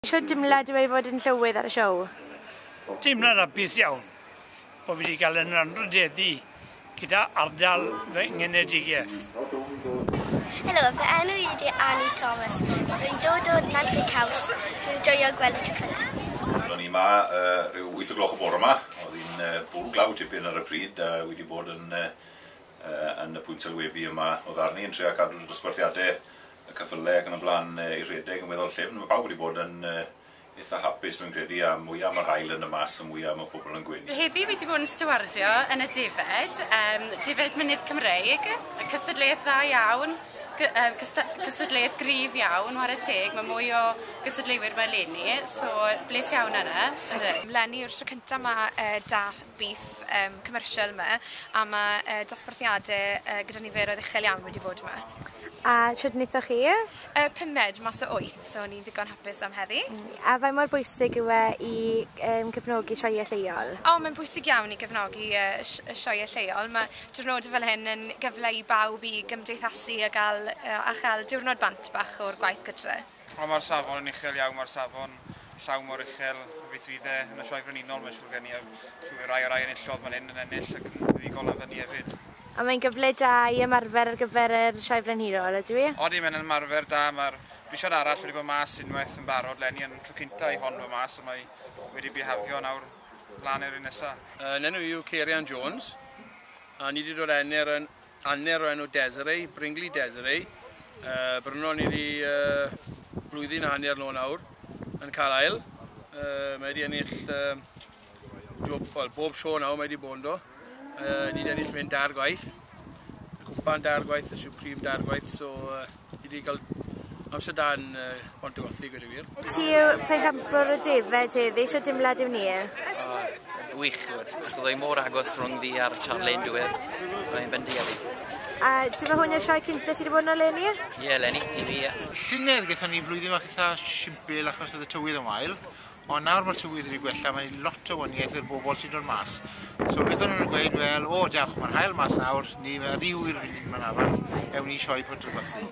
Sio dimlad yw ei fod yn llywydd ar y siow? Dimlad hapus iawn bod fi wedi cael yn anrhydeddu gyda ardal fy ngenedigaeth. Helo, fy enw i ydi Annie Thomas. Rwy'n dod o Nantic House. Rwy'n joio gweld y cyffredin. Ro'n i yma rhyw 8 o gloch o bore yma. Oedd hi'n bwrw glaw tipyn ar y pryd. Wedi bod yn y pwynt sylwebu yma o ddarni yn trio cadw'r dosbarthiadau y cyffyle ac yn y blaen i rhedeg yn weddol llefn. Mae pawb wedi bod yn eitha hapus dwi'n credu a mwyaf mae'r hael yn y mas a mwyaf mae pobl yn gwyn. Heddi fi wedi bod yn stewardio yn y defed, defed mynydd Cymreig, cystadleuaeth dda iawn, cystadleuaeth gryf iawn, war y teg, mae mwy o gystadleuwyr mae Lenni, so bles iawn yna. Lenni yw'r tro cyntaf mae da beef commercial yma, a mae dosbarthiadau gyda niferoedd uchel iawn wedi bod yma. A siwr wnaethoch chi? 5 mas o 8, so ni'n ddigon hapus am heddi. A faint mor bwysig yw e i gefnogi sioeau lleol? Mae'n bwysig iawn i gefnogi sioeau lleol. Mae diwrnodau fel hyn yn gyfle i bawb i gymdeithasu a chael diwrnod bant bach o'r gwaith gydre. Mae'r safon yn uchel iawn, mae'r safon llawn mor uchel, fydd yn y sioe frenhinol, mae'n siŵr gen i, siŵr rai o rai enillodd fan hyn yn ennill ac yn ddigol am fyny hefyd. A mae'n gyfle da i ymarfer ar gyfer yr sioe frenhinol, ydw i? Odi, mae'n ymarfer da, mae'r bisiod arall wedi bod mas unwaith yn barod. Lenni yn tro cynta i hon fod mas, a mae wedi bihafio nawr lan i'r un nesaf. Enw yw Cerian Jones, a ni wedi dod anner o enw Desiree, Bringley Desiree. Bryno ni wedi blwyddyn a hanner lo nawr yn Carlisle. Mae wedi ennill bob sio nawr mae wedi bod yn do. Ni wedi ennill mynd da'r gwaith, y cwpan da'r gwaith, y supreme da'r gwaith, so ni wedi cael amser da yn Pontargothi gyda wir. Ti yw pencampwr o defed heddi, sio dimlad yw ni? Wych, oedd o'i mor agos rhwng ddi a'r Charle'n diwedd, mae'n bendi a fi. A dy fe hwn yw'r sioe cynta sydd wedi bod yn o Lenni? Ie, Lenni, i fi, ie. Llynedd gaethon ni flwyddyn fach eitha simpl achos oedd y tywydd yn wael, ond nawr mae'r tywydd wedi gwella, mae lot o waniaeth i'r bobl sy'n dod mas. So beth o'n nhw'n gweud, wel, o diolch, mae'r hael mas nawr, ni mae riw i'r flwyddyn ma'n arall, ewn ni sioe Pontargothi.